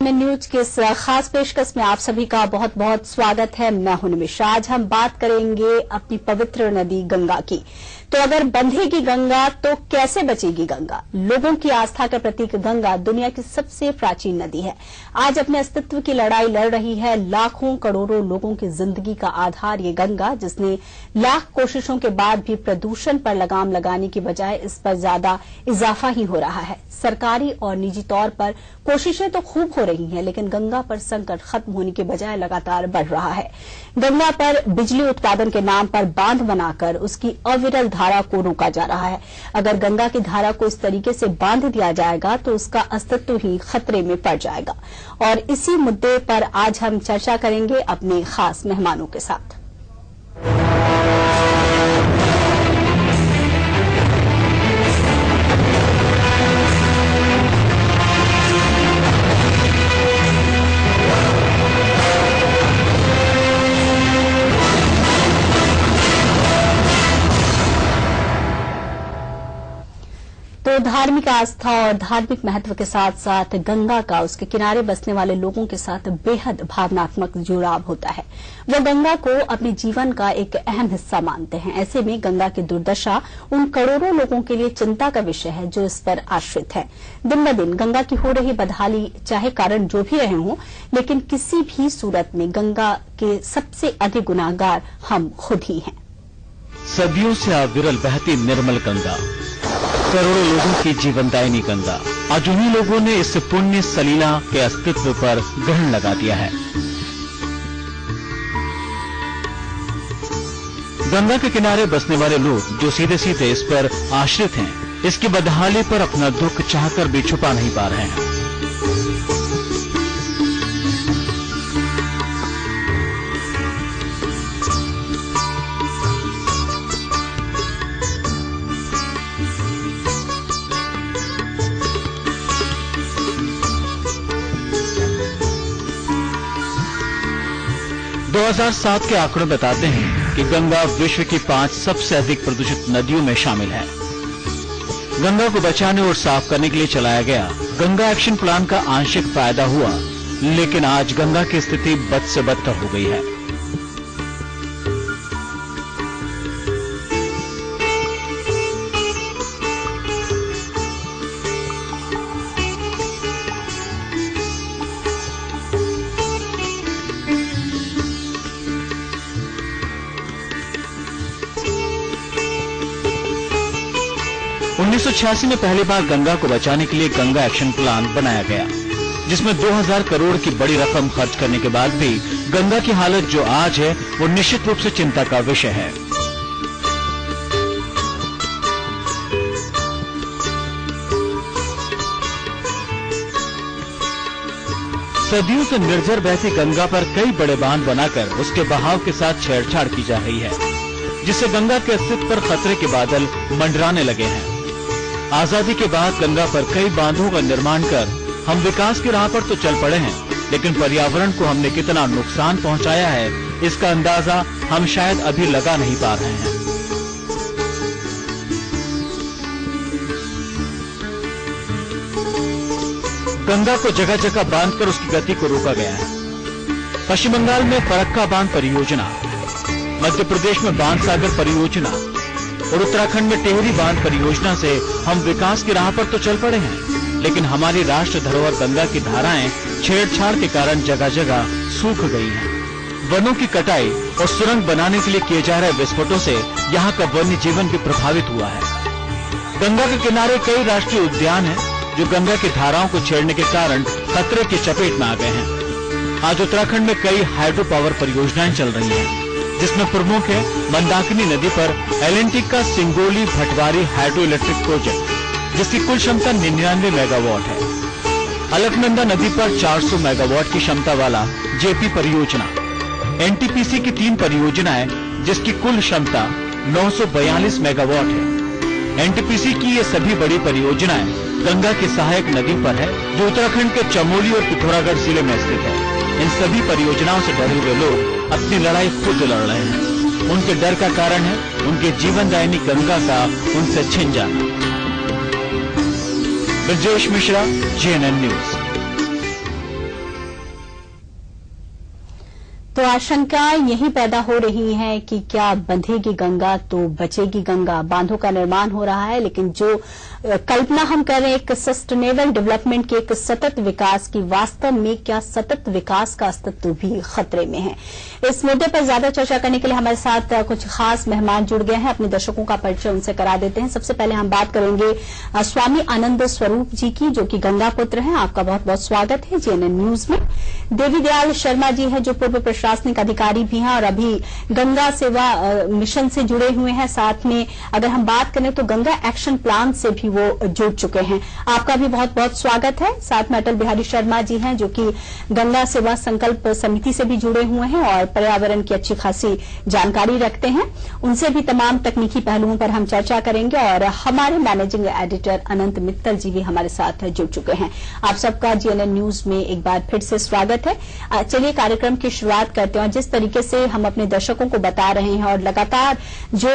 में न्यूज के इस खास पेशकश में आप सभी का बहुत बहुत स्वागत है। मैं हूं निमिषा। आज हम बात करेंगे अपनी पवित्र नदी गंगा की। तो अगर बंधेगी गंगा तो कैसे बचेगी गंगा? लोगों की आस्था का प्रतीक गंगा दुनिया की सबसे प्राचीन नदी है। आज अपने अस्तित्व की लड़ाई लड़ रही है। लाखों करोड़ों लोगों की जिंदगी का आधार ये गंगा, जिसने लाख कोशिशों के बाद भी प्रदूषण पर लगाम लगाने की बजाय इस पर ज्यादा इजाफा ही हो रहा है। सरकारी और निजी तौर पर कोशिशें तो खूब हो रही हैं, लेकिन गंगा पर संकट खत्म होने के बजाय लगातार बढ़ रहा है। गंगा पर बिजली उत्पादन के नाम पर बांध बनाकर उसकी अविरल धारा को रोका जा रहा है। अगर गंगा की धारा को इस तरीके से बांध दिया जाएगा तो उसका अस्तित्व ही खतरे में पड़ जाएगा। और इसी मुद्दे पर आज हम चर्चा करेंगे अपने खास मेहमानों के साथ। तो धार्मिक आस्था और धार्मिक महत्व के साथ साथ गंगा का उसके किनारे बसने वाले लोगों के साथ बेहद भावनात्मक जुड़ाव होता है। वो गंगा को अपने जीवन का एक अहम हिस्सा मानते हैं। ऐसे में गंगा की दुर्दशा उन करोड़ों लोगों के लिए चिंता का विषय है जो इस पर आश्रित है। दिन ब दिन गंगा की हो रही बदहाली, चाहे कारण जो भी रहे हों, लेकिन किसी भी सूरत में गंगा के सबसे अधिक गुनाहगार हम खुद ही हैं। सदियों से अविरल बहती निर्मल गंगा, करोड़ों लोगों की जीवनदायिनी गंगा, आज उन्हीं लोगों ने इस पुण्य सलीला के अस्तित्व पर ग्रहण लगा दिया है। गंगा के किनारे बसने वाले लोग जो सीधे सीधे इस पर आश्रित हैं, इसकी बदहाली पर अपना दुख चाहकर भी छुपा नहीं पा रहे हैं। दो 2007 के आंकड़े बताते हैं कि गंगा विश्व की 5 सबसे अधिक प्रदूषित नदियों में शामिल है। गंगा को बचाने और साफ करने के लिए चलाया गया गंगा एक्शन प्लान का आंशिक फायदा हुआ, लेकिन आज गंगा की स्थिति बद से बदतर हो गई है। उन्नीस सौ 86 में पहली बार गंगा को बचाने के लिए गंगा एक्शन प्लान बनाया गया, जिसमें 2000 करोड़ की बड़ी रकम खर्च करने के बाद भी गंगा की हालत जो आज है वो निश्चित रूप से चिंता का विषय है। सदियों से निर्जर बहती गंगा पर कई बड़े बांध बनाकर उसके बहाव के साथ छेड़छाड़ की जा रही है, जिससे गंगा के अस्तित्व पर खतरे के बादल मंडराने लगे हैं। आजादी के बाद गंगा पर कई बांधों का निर्माण कर हम विकास की राह पर तो चल पड़े हैं, लेकिन पर्यावरण को हमने कितना नुकसान पहुंचाया है, इसका अंदाजा हम शायद अभी लगा नहीं पा रहे हैं। गंगा को जगह जगह बांधकर उसकी गति को रोका गया है। पश्चिम बंगाल में फरक्का बांध परियोजना, मध्य प्रदेश में बाणसागर परियोजना और उत्तराखंड में टिहरी बांध परियोजना से हम विकास की राह पर तो चल पड़े हैं, लेकिन हमारी राष्ट्र धरोहर गंगा की धाराएं छेड़छाड़ के कारण जगह जगह सूख गई हैं। वनों की कटाई और सुरंग बनाने के लिए किए जा रहे विस्फोटों से यहाँ का वन्य जीवन भी प्रभावित हुआ है। गंगा के किनारे कई राष्ट्रीय उद्यान हैं जो गंगा की धाराओं को छेड़ने के कारण खतरे की चपेट में आ गए हैं। आज उत्तराखंड में कई हाइड्रो पावर परियोजनाएं चल रही हैं, जिसमें प्रमुख है मंदाकिनी नदी पर L&T का Singoli Bhatwari hydro electric project, जिसकी कुल क्षमता 99 मेगावाट है। अलकनंदा नदी पर 400 मेगावाट की क्षमता वाला JP परियोजना, NTPC की 3 परियोजनाएं जिसकी कुल क्षमता 942 मेगावाट है। NTPC की ये सभी बड़ी परियोजनाएं गंगा की सहायक नदी पर है, जो उत्तराखंड के चमोली और पिथौरागढ़ जिले में स्थित है। इन सभी परियोजनाओं से डरे हुए लोग अपनी लड़ाई खुद लड़ रहे हैं। उनके डर का कारण है उनके जीवनदायिनी गंगा का उनसे छिन जाना। Brajesh Mishra, GNN news. तो आशंकाएं यही पैदा हो रही हैं कि क्या बंधेगी गंगा तो बचेगी गंगा। बांधों का निर्माण हो रहा है, लेकिन जो कल्पना हम कर रहे हैं एक सस्टेनेबल डेवलपमेंट के, एक सतत विकास की, वास्तव में क्या सतत विकास का अस्तित्व भी खतरे में है। इस मुद्दे पर ज्यादा चर्चा करने के लिए हमारे साथ कुछ खास मेहमान जुड़ गए हैं। अपने दर्शकों का परिचय उनसे करा देते हैं। सबसे पहले हम बात करेंगे स्वामी आनंद स्वरूप जी की, जो कि गंगा पुत्र हैं। आपका बहुत बहुत स्वागत है जीएनएन न्यूज में। देवी दयाल शर्मा जी हैं, जो पूर्व प्रशासनिक अधिकारी भी हैं और अभी गंगा सेवा मिशन से जुड़े हुए हैं। साथ में अगर हम बात करें तो गंगा एक्शन प्लान से भी वो जुड़ चुके हैं। आपका भी बहुत बहुत स्वागत है। साथ में अटल बिहारी शर्मा जी हैं, जो कि गंगा सेवा संकल्प समिति से भी जुड़े हुए हैं और पर्यावरण की अच्छी खासी जानकारी रखते हैं। उनसे भी तमाम तकनीकी पहलुओं पर हम चर्चा करेंगे। और हमारे मैनेजिंग एडिटर अनंत मित्तल जी भी हमारे साथ जुड़ चुके हैं। आप सबका जीएनएन न्यूज में एक बार फिर से स्वागत है। चलिए कार्यक्रम की शुरुआत करते हैं। जिस तरीके से हम अपने दर्शकों को बता रहे हैं और लगातार जो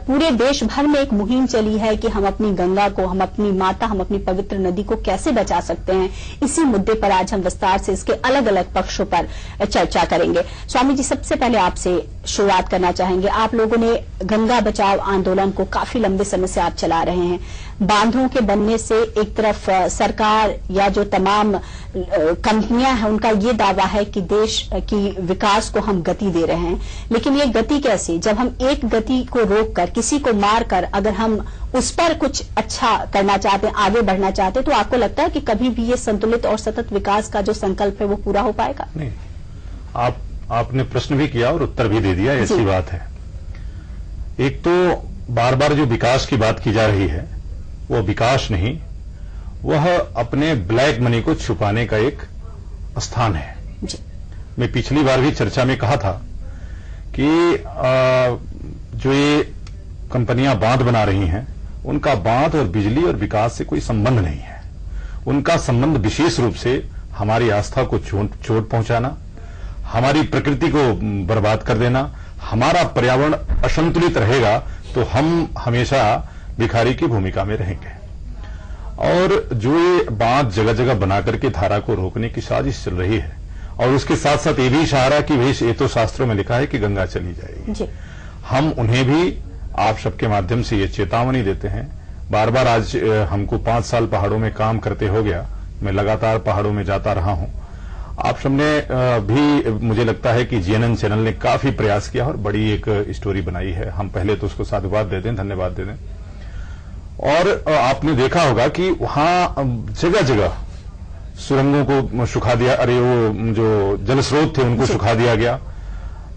पूरे देश भर में एक मुहिम चली है कि हम अपनी गंगा को, हम अपनी माता, हम अपनी पवित्र नदी को कैसे बचा सकते हैं, इसी मुद्दे पर आज हम विस्तार से इसके अलग अलग पक्षों पर चर्चा करेंगे। स्वामी जी, सबसे पहले आपसे शुरुआत करना चाहेंगे। आप लोगों ने गंगा बचाओ आंदोलन को काफी लंबे समय से आप चला रहे हैं। बांधों के बनने से एक तरफ सरकार या जो तमाम कंपनियां हैं, उनका ये दावा है कि देश की विकास को हम गति दे रहे हैं, लेकिन ये गति कैसी, जब हम एक गति को रोककर, किसी को मारकर अगर हम उस पर कुछ अच्छा करना चाहते हैं, आगे बढ़ना चाहते हैं, तो आपको लगता है कि कभी भी ये संतुलित और सतत विकास का जो संकल्प है वो पूरा हो पाएगा? नहीं, आपने प्रश्न भी किया और उत्तर भी दे दिया, ऐसी बात है। एक तो बार बार जो विकास की बात की जा रही है वो विकास नहीं, वह अपने ब्लैक मनी को छुपाने का एक स्थान है। मैं पिछली बार भी चर्चा में कहा था कि जो ये कंपनियां बांध बना रही हैं, उनका बांध और बिजली और विकास से कोई संबंध नहीं है। उनका संबंध विशेष रूप से हमारी आस्था को चोट पहुंचाना, हमारी प्रकृति को बर्बाद कर देना। हमारा पर्यावरण असंतुलित रहेगा तो हम हमेशा भिखारी की भूमिका में रहेंगे। और जो ये बांध जगह जगह बना करके धारा को रोकने की साजिश चल रही है, और उसके साथ साथ ये भी इशारा कि भाई ये तो शास्त्रों में लिखा है कि गंगा चली जाएगी। हम उन्हें भी आप सबके माध्यम से ये चेतावनी देते हैं। बार बार आज हमको 5 साल पहाड़ों में काम करते हो गया, मैं लगातार पहाड़ों में जाता रहा हूं। आप सबने भी, मुझे लगता है कि जीएनएन चैनल ने काफी प्रयास किया और बड़ी एक स्टोरी बनाई है। हम पहले तो उसको साधुवाद दे दें, धन्यवाद दे दें। और आपने देखा होगा कि वहां जगह जगह सुरंगों को सुखा दिया, अरे वो जो जल स्रोत थे उनको सुखा दिया गया।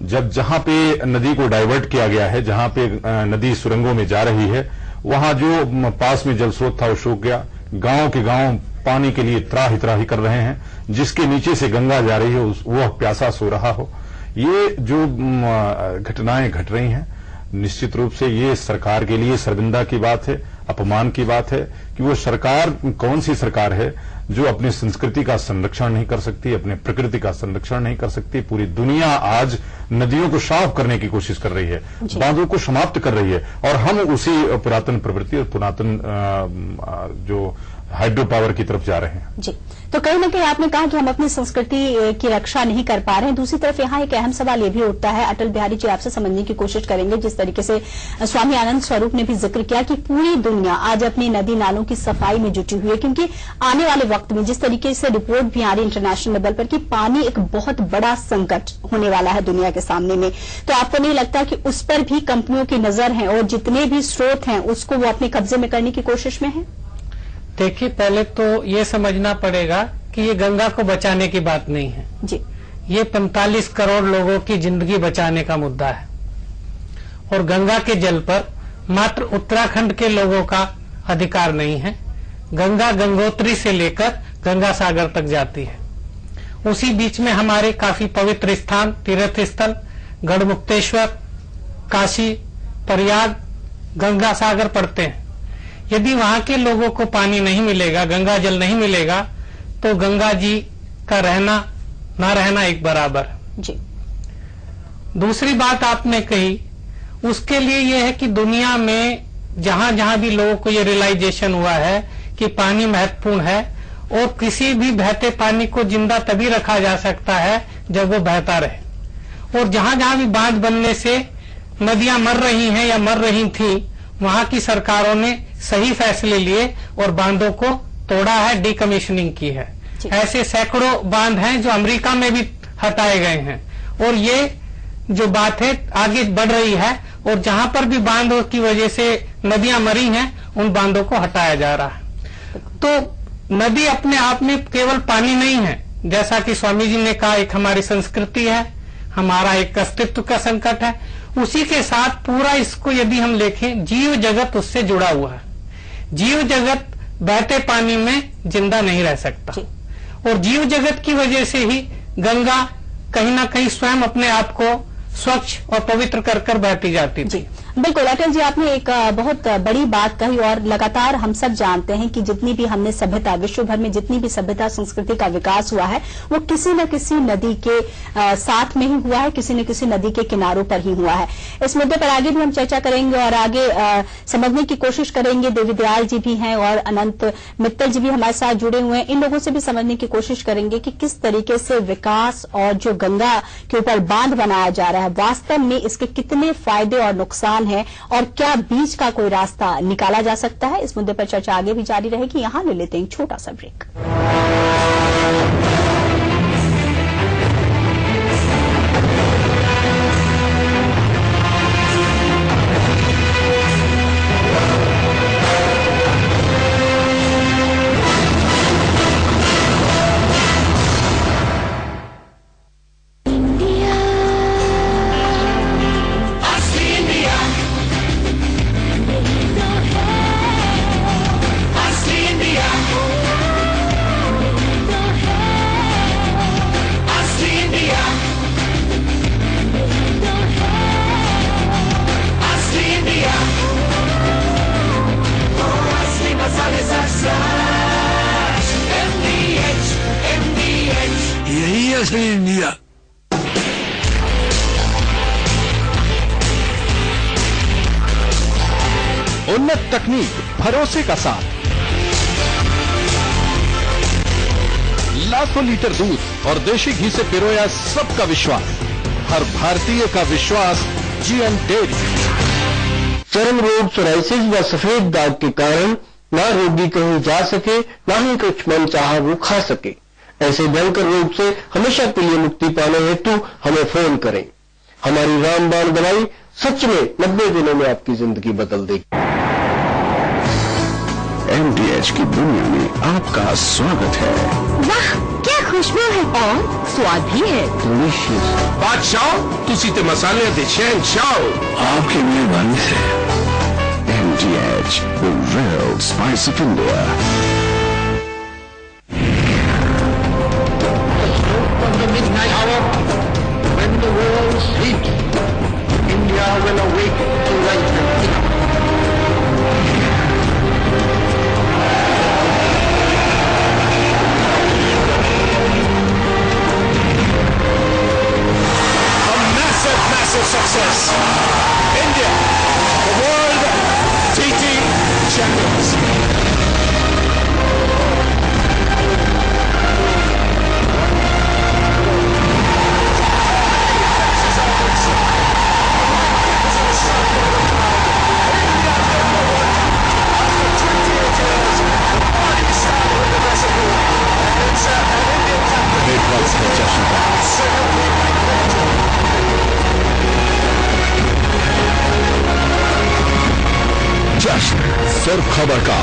जहां पे नदी को डाइवर्ट किया गया है, जहां पे नदी सुरंगों में जा रही है, वहां जो पास में जल स्रोत था वो सूख गया। गांव के गांव पानी के लिए त्राही त्राही कर रहे हैं। जिसके नीचे से गंगा जा रही है वह प्यासा सो रहा हो। ये जो घटनाएं घट रही हैं, निश्चित रूप से ये सरकार के लिए शर्मिंदा की बात है, अपमान की बात है कि वो सरकार कौन सी सरकार है जो अपनी संस्कृति का संरक्षण नहीं कर सकती, अपने प्रकृति का संरक्षण नहीं कर सकती। पूरी दुनिया आज नदियों को साफ करने की कोशिश कर रही है, बांधों को समाप्त कर रही है, और हम उसी पुरातन प्रवृत्ति और पुरातन जो हाइड्रो पावर की तरफ जा रहे हैं। जी, तो कहीं न कहीं आपने कहा कि हम अपनी संस्कृति की रक्षा नहीं कर पा रहे हैं। दूसरी तरफ यहाँ एक अहम सवाल ये भी उठता है, अटल बिहारी जी आपसे समझने की कोशिश करेंगे। जिस तरीके से स्वामी आनंद स्वरूप ने भी जिक्र किया कि पूरी दुनिया आज अपनी नदी नालों की सफाई में जुटी हुई है, क्योंकि आने वाले वक्त में जिस तरीके से रिपोर्ट भी आ रही इंटरनेशनल लेवल पर कि पानी एक बहुत बड़ा संकट होने वाला है दुनिया के सामने में, तो आपको नहीं लगता कि उस पर भी कंपनियों की नजर है और जितने भी स्रोत हैं उसको वो अपने कब्जे में करने की कोशिश में है? देखिए, पहले तो ये समझना पड़ेगा कि ये गंगा को बचाने की बात नहीं है जी। ये 45 करोड़ लोगों की जिंदगी बचाने का मुद्दा है। और गंगा के जल पर मात्र उत्तराखंड के लोगों का अधिकार नहीं है। गंगा गंगोत्री से लेकर गंगा सागर तक जाती है। उसी बीच में हमारे काफी पवित्र स्थान, तीर्थ स्थल, गढ़मुक्तेश्वर, काशी, प्रयाग, गंगा सागर पड़ते हैं। यदि वहां के लोगों को पानी नहीं मिलेगा, गंगा जल नहीं मिलेगा, तो गंगा जी का रहना ना रहना एक बराबर जी। दूसरी बात आपने कही, उसके लिए यह है कि दुनिया में जहां जहां भी लोगों को ये रियलाइजेशन हुआ है कि पानी महत्वपूर्ण है, और किसी भी बहते पानी को जिंदा तभी रखा जा सकता है जब वो बहता रहे। और जहां जहां भी बांध बनने से नदियां मर रही हैं या मर रही थी, वहां की सरकारों ने सही फैसले लिए और बांधों को तोड़ा है, डीकमीशनिंग की है। ऐसे सैकड़ों बांध हैं जो अमेरिका में भी हटाए गए हैं, और ये जो बात है आगे बढ़ रही है, और जहां पर भी बांधों की वजह से नदियां मरी हैं, उन बांधों को हटाया जा रहा है। तो नदी अपने आप में केवल पानी नहीं है, जैसा कि स्वामी जी ने कहा, एक हमारी संस्कृति है, हमारा एक अस्तित्व का संकट है। उसी के साथ पूरा इसको यदि हम देखें, जीव जगत उससे जुड़ा हुआ है। जीव जगत बहते पानी में जिंदा नहीं रह सकता, और जीव जगत की वजह से ही गंगा कहीं ना कहीं स्वयं अपने आप को स्वच्छ और पवित्र कर कर बहती जाती थी। बिल्कुल अटल जी, आपने एक बहुत बड़ी बात कही, और लगातार हम सब जानते हैं कि जितनी भी हमने सभ्यता, विश्व भर में जितनी भी सभ्यता संस्कृति का विकास हुआ है, वो किसी न किसी नदी के साथ में ही हुआ है, किसी न किसी नदी के किनारों पर ही हुआ है। इस मुद्दे पर आगे भी हम चर्चा करेंगे और आगे समझने की कोशिश करेंगे। देवी दयाल जी भी हैं और अनंत मित्तल जी भी हमारे साथ जुड़े हुए हैं। इन लोगों से भी समझने की कोशिश करेंगे कि किस तरीके से विकास और जो गंगा के ऊपर बांध बनाया जा रहा है, वास्तव में इसके कितने फायदे और नुकसान है, और क्या बीच का कोई रास्ता निकाला जा सकता है। इस मुद्दे पर चर्चा आगे भी जारी रहेगी। यहां ले लेते हैं छोटा सा ब्रेक। यही असली इंडिया। उन्नत तकनीक, भरोसे का साथ, लाखों लीटर दूध और देशी घी से पिरोया सबका विश्वास, हर भारतीय का विश्वास, जीएन डेयरी। चर्म रोग, सोराइसिस व सफेद दाग के कारण ना रोगी कहीं जा सके, ना ही कुछ मन चाहा वो खा सके। ऐसे भयंकर रोग से हमेशा के लिए मुक्ति पाने हेतु हमें फोन करें। हमारी रामबाण दवाई सच में 90 दिनों में आपकी जिंदगी बदल देगी। MDH की दुनिया में आपका स्वागत है। वाह, क्या खुशबू है और स्वाद भी है। डिलीशियस। बादशाह, तुसी ते मसाले दे शहंशाह। आपकी मेहरबानी से। MDH, the real spice of India. From the midnight hour, when the world sleeps, India will awake to life and freedom. Massive success. India, the world TT champions. जश्न सिर्फ खबर का